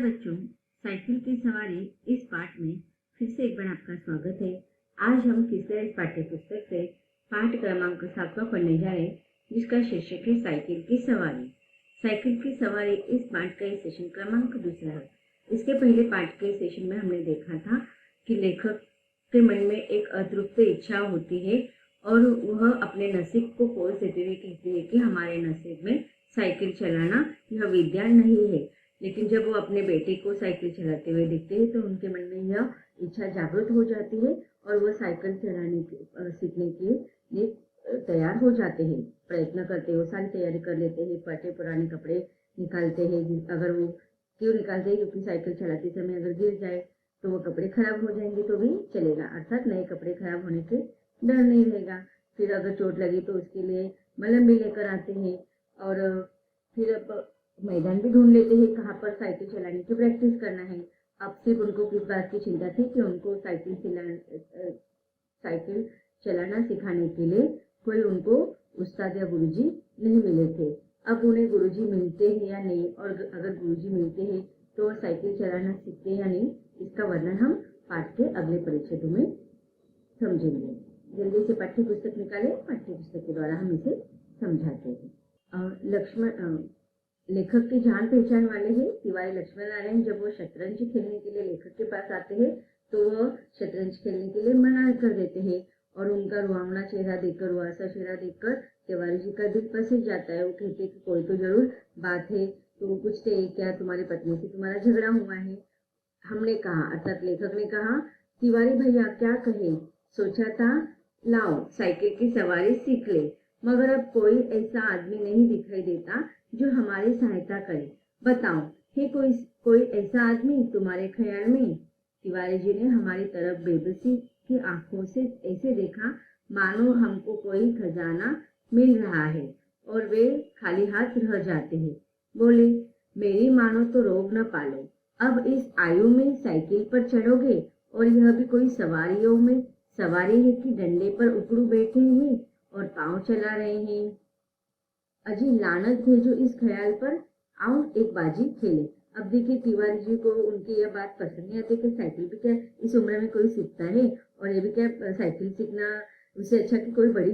बच्चों, साइकिल की सवारी इस पाठ में फिर से एक बार आपका स्वागत है। आज हम तीसरा इस पाठ्य पुस्तक से पाठ क्रमांक 7वां पढ़ने जा रहे हैं, जिसका शीर्षक है साइकिल की सवारी। साइकिल की सवारी इस पाठ का सेशन क्रमांक दूसरा है। इसके पहले पाठ के सेशन में हमने देखा था कि लेखक के मन में एक अतृप्त इच्छा होती है और वह अपने नसीब को पोष देते हुए कहती है कि हमारे नसीब में साइकिल चलाना यह विद्या नहीं है। लेकिन जब वो अपने बेटे को साइकिल चलाते हुए देखते हैं तो उनके मन में यह इच्छा जागृत हो जाती है और वह साइकिल सीखने के लिए तैयार हो जाते हैं, प्रयत्न करते हैं, वो सारी तैयारी कर लेते हैं, फटे पुराने कपड़े निकालते हैं। अगर वो क्यों निकालते हैं, क्योंकि साइकिल चलाते समय अगर गिर जाए तो वो कपड़े खराब हो जाएंगे तो भी चलेगा, अर्थात नए कपड़े खराब होने के डर नहीं रहेगा। फिर अगर चोट लगी तो उसके लिए मलहम भी लेकर आते हैं और फिर अब मैदान भी ढूंढ लेते हैं कहाँ पर साइकिल चलाने की प्रैक्टिस करना है। अब सिर्फ उनको किस बात की चिंता थी कि उनको साइकिल चलाना सिखाने के लिए कोई उनको उस्ताद या गुरुजी नहीं मिले थे। अब उन्हें गुरुजी मिलते हैं या नहीं, और अगर गुरुजी मिलते हैं तो साइकिल चलाना सीखते हैं या नहीं, इसका वर्णन हम पाठ के अगले परिच्छेदों में समझेंगे। जल्दी से पाठ्य पुस्तक निकालें, पाठ्य पुस्तक के द्वारा हम इसे समझाते हैं। लेखक की जान पहचान वाले हैं तिवारी लक्ष्मण नारायण। जब वो शतरंज खेलने के लिए लेखक के पास आते हैं तो वो शतरंज खेलने के लिए मना कर देते हैं और उनका रुआवना चेहरा देखकर, रुआसा चेहरा देखकर तिवारी जी का दिल पसीज जाता है। वो कहते कि कोई तो जरूर बात है, तो वो पूछते हैं क्या तुम्हारी पत्नी से तुम्हारा झगड़ा हुआ है। हमने कहा, अर्थात लेखक ने कहा, तिवारी भैया क्या कहे, सोचा था लाओ साइकिल की सवारी सीख ले, मगर अब कोई ऐसा आदमी नहीं दिखाई देता जो हमारी सहायता करे। बताओ है कोई ऐसा आदमी तुम्हारे ख्याल में? तिवारी जी ने हमारी तरफ बेबसी की आंखों से ऐसे देखा मानो हमको कोई खजाना मिल रहा है और वे खाली हाथ रह जाते हैं। बोले, मेरी मानो तो रोग न पालो, अब इस आयु में साइकिल पर चढ़ोगे और यह भी कोई सवारियों में सवारी है कि डंडे पर उकड़ू बैठे हैं और पांव चला रहे हैं। अजी लानत भेजो इस ख्याल पर, आओ एक बाजी खेले। अब देखिए तिवारी जी को उनकी यह बात पसंद नहीं आती कि साइकिल भी क्या इस उम्र में कोई सीखता है, और ये भी क्या साइकिल सीखना उससे अच्छा कि कोई बड़ी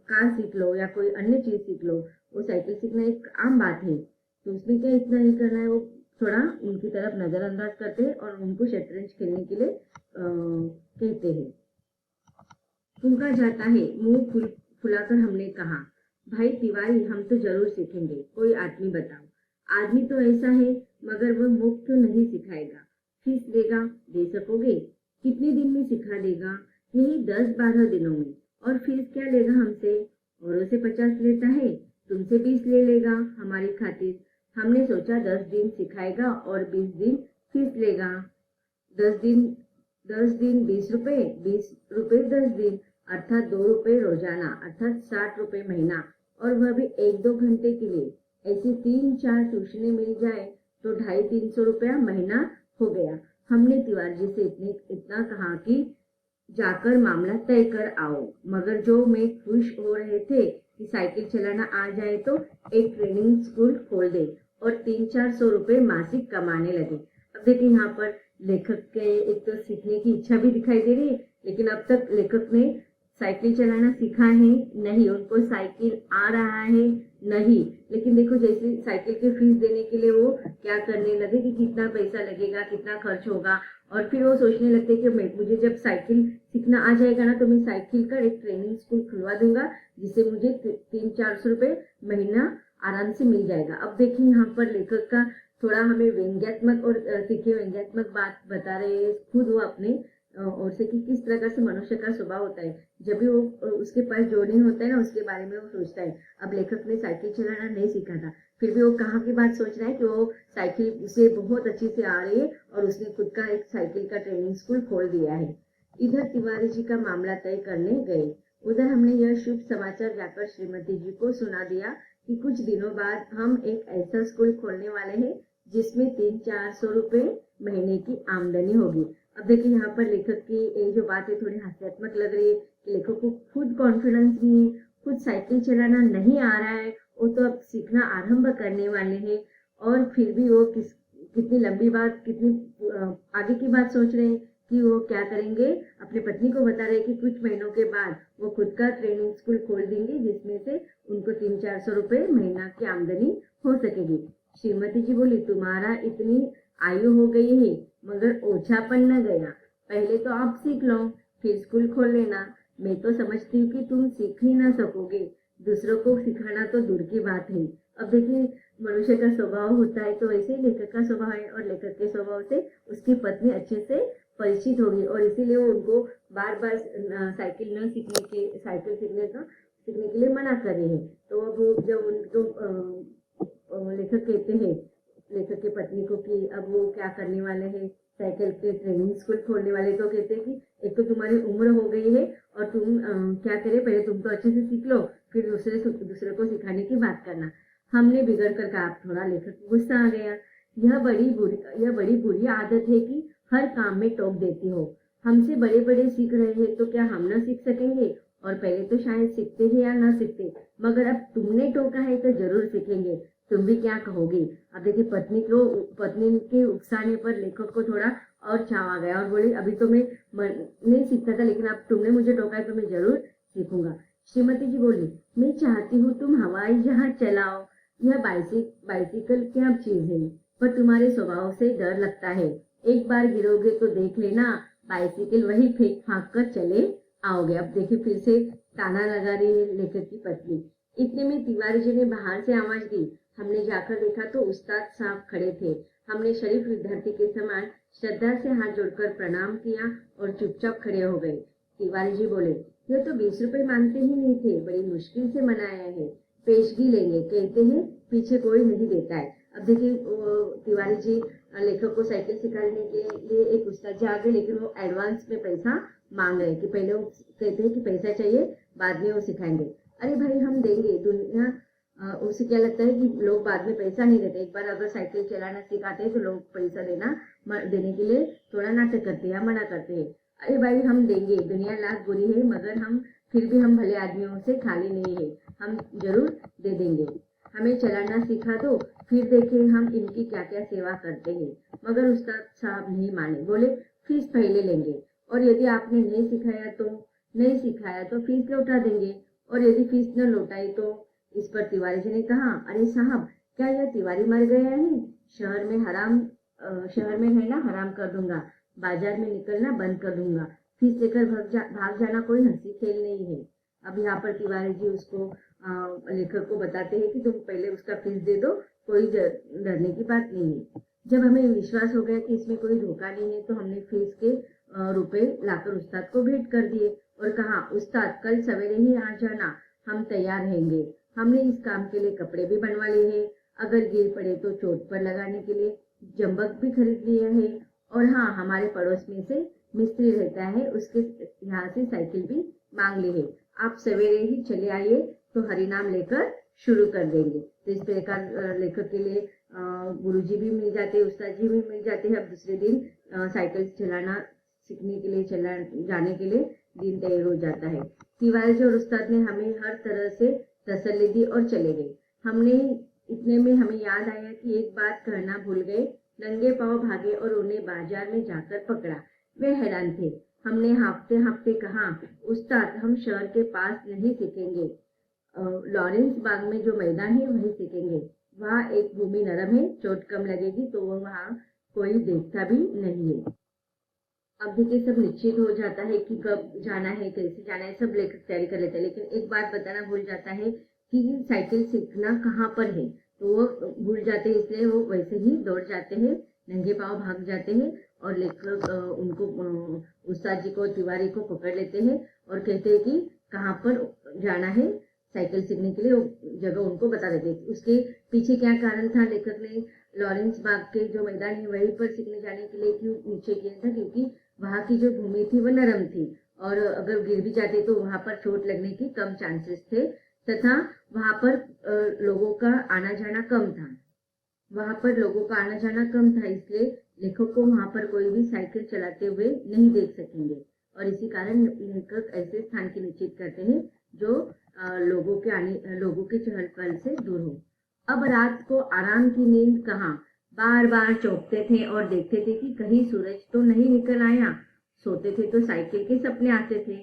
कार सीख लो या कोई अन्य चीज सीख लो। वो साइकिल सीखना एक आम बात है, तो उसमें क्या इतना ही करना है। वो थोड़ा उनकी तरफ नजरअंदाज करते हैं और उनको शतरंज खेलने के लिए कहते हैं। फूंका जाता है, मुंह फुलाकर हमने कहा, भाई तिवारी हम तो जरूर सीखेंगे, कोई आदमी बताओ। आदमी तो ऐसा है मगर वह मुफ्त नहीं सिखाएगा, फीस लेगा, दे सकोगे? कितने दिन में सिखा देगा? यही 10-12 दिनों में। और फीस क्या लेगा हमसे? औरों से 50 लेता है, तुमसे 20 ले लेगा हमारी खातिर। हमने सोचा 10 दिन सिखाएगा और 20 दिन फीस लेगा। 10 दिन 20 रुपए, 20 रुपए 10 दिन, अर्थात 2 रुपए रोजाना, अर्थात 60 रुपए महीना, और वह भी 1-2 घंटे के लिए। ऐसी 3-4 ट्यूशनें मिल जाए तो 250-300 रुपया महीना हो गया। हमने तिवारी जी से इतना कहा कि जाकर मामला तय कर आओ, मगर जो में खुश हो रहे थे कि साइकिल चलाना आ जाए तो एक ट्रेनिंग स्कूल खोल दे और 300-400 रुपए मासिक कमाने लगे। अब देखिए यहाँ पर लेखक के एक तो सीखने की इच्छा भी दिखाई दे रही है, लेकिन अब तक लेखक ने साइकिल चलाना सीखा है नहीं, उनको साइकिल आ रहा है नहीं। लेकिन देखो जैसे साइकिल की फीस देने के लिए वो क्या करने लगे कि कितना पैसा लगेगा, कितना खर्च होगा, और फिर वो सोचने लगते कि मुझे जब साइकिल सीखना आ जाएगा ना तो मैं साइकिल का एक ट्रेनिंग स्कूल खुलवा दूंगा जिससे मुझे 300-400 रुपए महीना आराम से मिल जाएगा। अब देखिए यहाँ पर लेखक का थोड़ा हमें व्यंग्यात्मक और तीखे व्यंग्यात्मक बात बता रहे हैं खुद वो अपने और से कि किस प्रकार से मनुष्य का स्वभाव होता है। जब भी वो उसके पास जो नहीं होता है ना उसके बारे में वो सोचता है। अब लेखक ने साइकिल चलाना नहीं सीखा था, फिर भी वो कहाँ की बात सोच रहा है कि वो साइकिल उसे बहुत अच्छी से आ रही है और उसने खुद का एक साइकिल का ट्रेनिंग स्कूल खोल दिया है। इधर तिवारी जी का मामला तय करने गए, उधर हमने यह शुभ समाचार जाकर श्रीमती जी को सुना दिया कि कुछ दिनों बाद हम एक ऐसा स्कूल खोलने वाले हैं जिसमें 300-400 रुपए महीने की आमदनी होगी। अब देखिए यहाँ पर लेखक की ये जो बात है थोड़ी हास्यात्मक लग रही है कि लेखक को खुद कॉन्फिडेंस नहीं है, खुद साइकिल चलाना नहीं आ रहा है, वो तो अब सीखना आरंभ करने वाले हैं और फिर भी वो कितनी लंबी बात, कितनी आगे की बात सोच रहे हैं कि वो क्या करेंगे। अपनी पत्नी को बता रहे हैं कि कुछ महीनों के बाद वो खुद का ट्रेनिंग स्कूल खोल देंगे, जिसमें से उनको 300-400 रुपए महीना की आमदनी हो सकेगी। श्रीमती जी बोली, तुम्हारा इतनी आयु हो गई है मगर ओछापन न गया। पहले तो आप सीख लो, फिर स्कूल खोल लेना। मैं तो समझती हूँ कि तुम सीख ही ना सकोगे, दूसरों को सिखाना तो दूर की बात है। अब देखिए, मनुष्य का स्वभाव होता है, तो वैसे ही लेखक का स्वभाव है, और लेखक के स्वभाव से उसकी पत्नी अच्छे से परिचित होगी, और इसीलिए वो उनको बार बार साइकिल सीखने के लिए मना कर रही है। तो अब जब उनको लेखक कहते हैं लेखक की पत्नी को कि अब वो क्या करने वाले हैं, साइकिल के ट्रेनिंग स्कूल खोलने वाले, तो कहते हैं कि एक तो तुम्हारी उम्र हो गई है और तुम क्या करे, पहले तुम तो अच्छे से सीख लो, फिर दूसरे को सिखाने की बात करना। हमने बिगड़ कर कहा। थोड़ा लेखक को गुस्सा आ गया। यह बड़ी बुरी आदत है कि हर काम में टोक देती हो। हमसे बड़े बड़े सीख रहे हैं तो क्या हम न सीख सकेंगे? और पहले तो शायद सीखते ही या ना सीखते, मगर अब तुमने टोका है तो जरूर सीखेंगे। तुम भी क्या कहोगे? अब देखिए, पत्नी के उकसाने पर लेखक को थोड़ा और चाव आ गया और बोले, अभी तो मैं नहीं सीखता था, लेकिन अब तुमने मुझे टोका है तो मैं जरूर सीखूंगा। श्रीमती जी बोली, मैं चाहती हूँ तुम हवाई जहाज चलाओ। यह बाइसिकल क्या चीज है, पर तुम्हारे स्वभाव से डर लगता है। एक बार गिरोगे तो देख लेना, बाइसिकल वही फेंक फाक कर चले आओगे। अब देखिए, फिर से ताना लगा रही है लेखक की पत्नी। इतने में तिवारी जी ने बाहर से आवाज दी। हमने जाकर देखा तो उस्ताद साहब खड़े थे। हमने शरीफ विद्यार्थी के समान श्रद्धा से हाथ जोड़कर प्रणाम किया और चुपचाप खड़े हो गए। तिवारी जी बोले, ये तो 20 रुपए मांगते ही नहीं थे, बड़ी मुश्किल से मनाया है, पेशगी लेंगे, कहते हैं पीछे कोई नहीं देता है। अब देखिए, तिवारी जी लेखक को साइकिल सिखाने के लिए एक उस्ताद जी आ गए, लेकिन वो एडवांस में पैसा मांग रहे हैं, कि पहले वो कहते हैं कि पैसा चाहिए, बाद में वो सिखाएंगे। अरे भाई, हम देंगे। दुनिया उसे क्या लगता है कि लोग बाद में पैसा नहीं देते। एक बार अगर साइकिल चलाना सिखाते हैं तो लोग पैसा देने के लिए थोड़ा नाटक करते हैं या मना करते हैं। अरे भाई, हम देंगे। दुनिया लाख बुरी है, मगर फिर भी हम भले आदमियों से खाली नहीं है, हम जरूर दे देंगे। हमें चलाना सिखा दो, फिर देखें हम इनकी क्या क्या सेवा करते हैं। मगर उस्ताद साहब नहीं माने, बोले फीस पहले लेंगे, और यदि आपने नहीं सिखाया तो फीस लौटा देंगे, और यदि फीस न लौटाई तो। इस पर तिवारी जी ने कहा, अरे साहब, क्या यह तिवारी मर गया है? शहर में रहना हराम कर दूंगा, बाजार में निकलना बंद कर दूंगा, फीस लेकर भाग जाना कोई हंसी खेल नहीं है। अब यहाँ पर तिवारी जी उसको लेखक को बताते हैं कि तुम पहले उसका फीस दे दो, कोई डरने की बात नहीं है। जब हमें विश्वास हो गया कि इसमें कोई धोखा नहीं है, तो हमने फीस के रुपए लाकर उस्ताद को भेंट कर दिए और कहा, उस्ताद कल सवेरे ही आ जाना, हम तैयार रहेंगे। हमने इस काम के लिए कपड़े भी बनवा लिए हैं, अगर गिर पड़े तो चोट पर लगाने के लिए जंबक भी खरीद लिए है। और हाँ, हमारे पड़ोस में से मिस्त्री रहता है, उसके यहाँ से साइकिल भी मांग ली है। आप सवेरे ही चले आइए तो हरिनाम लेकर शुरू कर देंगे। तो इस प्रकार लेखक के लिए गुरुजी भी मिल जाते हैं, उस्ताद जी भी मिल जाते हैं। अब दूसरे दिन साइकिल चलाना सीखने के लिए जाने के लिए दिन तय हो जाता है। तिवारी जी और उस्ताद ने हमें हर तरह से तसल्ली दी और चले गए। इतने में हमें याद आया कि एक बात कहना भूल गए। नंगे पांव भागे और उन्हें बाजार में जाकर पकड़ा। वे हैरान थे। हमने हाँफते हाँफते कहा, उस्ताद, हम शहर के पास नहीं सीखेंगे, लॉरेंस बाग में जो मैदान है वही सीखेंगे। वहाँ एक भूमि नरम है, चोट कम लगेगी, तो वहाँ कोई देखता भी नहीं है। अब देखिए, सब निश्चित हो जाता है कि कब जाना है, कैसे जाना है, सब लेकर तैयारी कर लेते हैं। लेकिन एक बात बताना भूल जाता है कि साइकिल सीखना कहाँ पर है, तो वो भूल जाते हैं, इसलिए वो वैसे ही दौड़ जाते हैं, नंगे पांव भाग जाते हैं, और लेकर उनको उस्ताद जी को, तिवारी को पकड़ लेते हैं और कहते हैं कि कहाँ पर जाना है साइकिल सीखने के लिए, वो जगह उनको बता देते हैं। उसके पीछे क्या कारण था, लेखक ने लॉरेंस बाग के जो मैदान है वहीं पर सीखने जाने के लिए क्यों निश्चय किया था, क्योंकि वहाँ की जो भूमि थी वह नरम थी, और अगर गिर भी जाते तो वहाँ पर चोट लगने की कम चांसेस थे, तथा वहाँ पर लोगों का आना जाना कम था। इसलिए लेखक को वहाँ पर कोई भी साइकिल चलाते हुए नहीं देख सकेंगे, और इसी कारण लेखक ऐसे स्थान की निश्चित करते हैं जो लोगों के चहल पहल से दूर हो। अब रात को आराम की नींद कहाँ, बार बार चौंकते थे और देखते थे कि कहीं सूरज तो नहीं निकल आया। सोते थे तो साइकिल के सपने आते थे।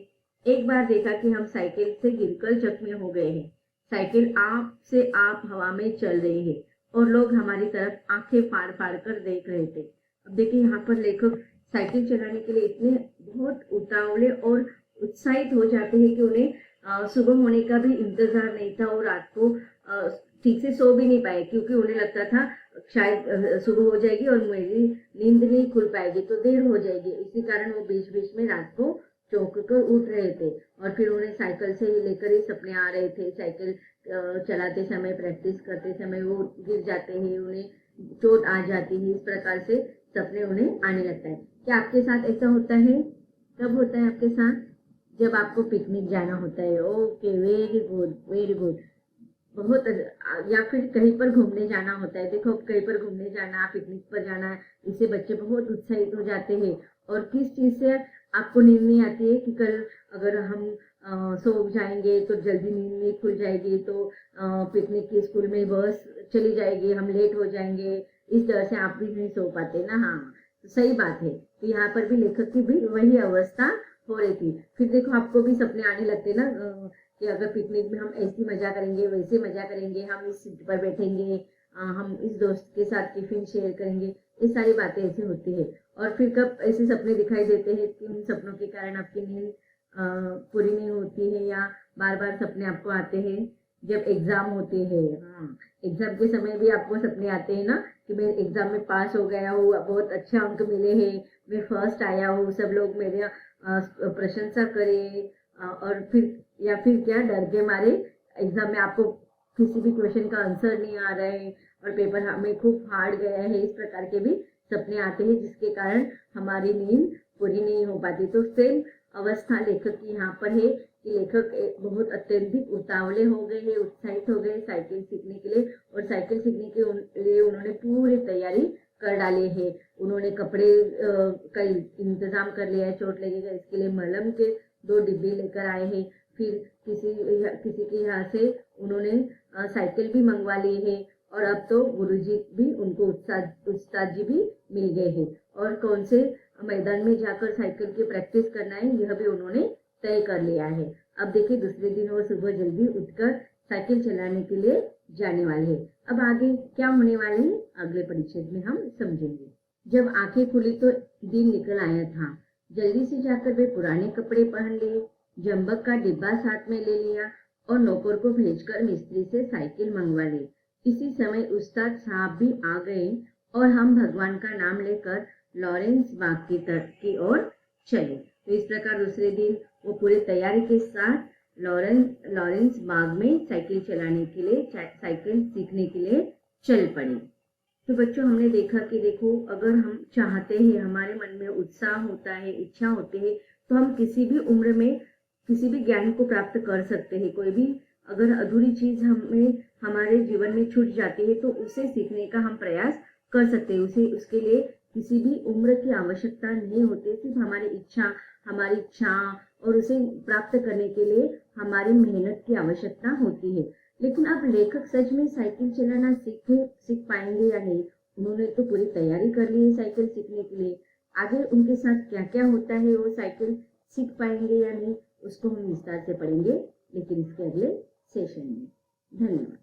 एक बार देखा कि हम साइकिल से गिरकर जख्मी हो गए हैं। साइकिल आप से आप हवा में चल रही है और लोग हमारी तरफ आंखें फाड़ फाड़ कर देख रहे थे। अब देखिए यहाँ पर लेखक साइकिल चलाने के लिए इतने बहुत उतावले और उत्साहित हो जाते हैं कि उन्हें सुबह होने का भी इंतजार नहीं था और रात को ठीक से सो भी नहीं पाए, क्योंकि उन्हें लगता था शायद सुबह हो जाएगी और मेरी नींद नहीं खुल पाएगी तो देर हो जाएगी। इसी कारण वो बीच बीच में रात को चौंक कर उठ रहे थे और फिर उन्हें साइकिल से ही लेकर ही सपने आ रहे थे। साइकिल चलाते समय, प्रैक्टिस करते समय वो गिर जाते हैं, उन्हें चोट आ जाती है, इस प्रकार से सपने उन्हें आने लगता है। क्या आपके साथ ऐसा होता है? कब होता है आपके साथ? जब आपको पिकनिक जाना होता है। Okay, very good, very good. बहुत या फिर कहीं पर घूमने जाना होता है। देखो, कहीं पर घूमने जाना, पिकनिक पर जाना, इससे बच्चे बहुत उत्साहित हो जाते हैं। और किस चीज से आपको नींद नहीं आती है कि कल अगर हम सो जाएंगे तो जल्दी नींद नहीं खुल जाएगी, तो पिकनिक की स्कूल में बस चली जाएगी, हम लेट हो जाएंगे, इस तरह से आप भी नहीं सो पाते ना। हाँ, तो सही बात है। तो यहाँ पर भी लेखक की भी वही अवस्था हो रही थी। फिर देखो, आपको भी सपने आने लगते ना कि अगर पिकनिक में हम ऐसी मजा करेंगे, वैसे मजा करेंगे, हम इस सीट पर बैठेंगे, हम इस दोस्त के साथ टिफिन शेयर करेंगे, ये सारी बातें ऐसी होती है। और फिर कब ऐसे सपने दिखाई देते हैं कि उन सपनों के कारण आपकी नींद पूरी नहीं होती है या बार बार सपने आपको आते हैं जब एग्जाम होते हैं। हाँ, एग्जाम के समय भी आपको सपने आते हैं ना कि मैं एग्जाम में पास हो गया हूँ, बहुत अच्छे अंक मिले हैं, मैं फर्स्ट आया हूँ, सब लोग मेरे प्रशंसा करे। और फिर या फिर क्या, डर के मारे एग्जाम में आपको किसी भी क्वेश्चन का आंसर नहीं आ रहा है और पेपर हमें खूब हार्ड गया है, इस प्रकार के भी सपने आते हैं जिसके कारण हमारी नींद पूरी नहीं हो पाती। तो सेम अवस्था लेखक की यहाँ पर है कि लेखक बहुत अत्यधिक उतावले हो गए हैं, उत्साहित हो गए साइकिल सीखने के लिए, और साइकिल सीखने के लिए उन्होंने पूरी तैयारी कर डाले हैं। उन्होंने कपड़े का इंतजाम कर लिया है, चोट लगेगा इसके लिए मलहम के 2 डिब्बे लेकर आए हैं। फिर किसी के यहाँ से उन्होंने साइकिल भी मंगवा ली है और अब तो गुरुजी भी उनको उस्ताद जी भी मिल गए हैं और कौन से मैदान में जाकर साइकिल की प्रैक्टिस करना है यह भी उन्होंने तय कर लिया है। अब देखिए, दूसरे दिन वो सुबह जल्दी उठकर साइकिल चलाने के लिए जाने वाले हैं। अब आगे क्या होने वाले हैं अगले परिच्छेद में हम समझेंगे। जब आंखें खुली तो दिन निकल आया था। जल्दी से जाकर वे पुराने कपड़े पहन लिए, जंबक का डिब्बा साथ में ले लिया और नौकर को भेजकर मिस्त्री से साइकिल मंगवा ली। इसी समय उस्ताद साहब भी आ गए और हम भगवान का नाम लेकर लॉरेंस बाग की ओर चले। तो इस प्रकार दूसरे दिन वो पूरी तैयारी के साथ लॉरेंस बाग में साइकिल चलाने के लिए, साइकिल सीखने के लिए चल पड़े। तो बच्चों, हमने देखा कि देखो, अगर हम चाहते हैं, हमारे मन में उत्साह होता है, इच्छा होती है, तो हम किसी भी उम्र में किसी भी ज्ञान को प्राप्त कर सकते हैं। कोई भी अगर अधूरी चीज हमारे जीवन में छूट जाती है तो उसे सीखने का हम प्रयास कर सकते हैं। उसके लिए किसी भी उम्र की आवश्यकता नहीं होती, सिर्फ हमारी इच्छा और उसे प्राप्त करने के लिए हमारी मेहनत की आवश्यकता होती है। लेकिन अब लेखक सच में साइकिल चलाना सीख पाएंगे या नहीं? उन्होंने तो पूरी तैयारी कर ली है साइकिल सीखने के लिए। आगे उनके साथ क्या क्या होता है, वो साइकिल सीख पाएंगे या नहीं, उसको हम विस्तार से पढ़ेंगे, लेकिन इसके अगले सेशन में। धन्यवाद।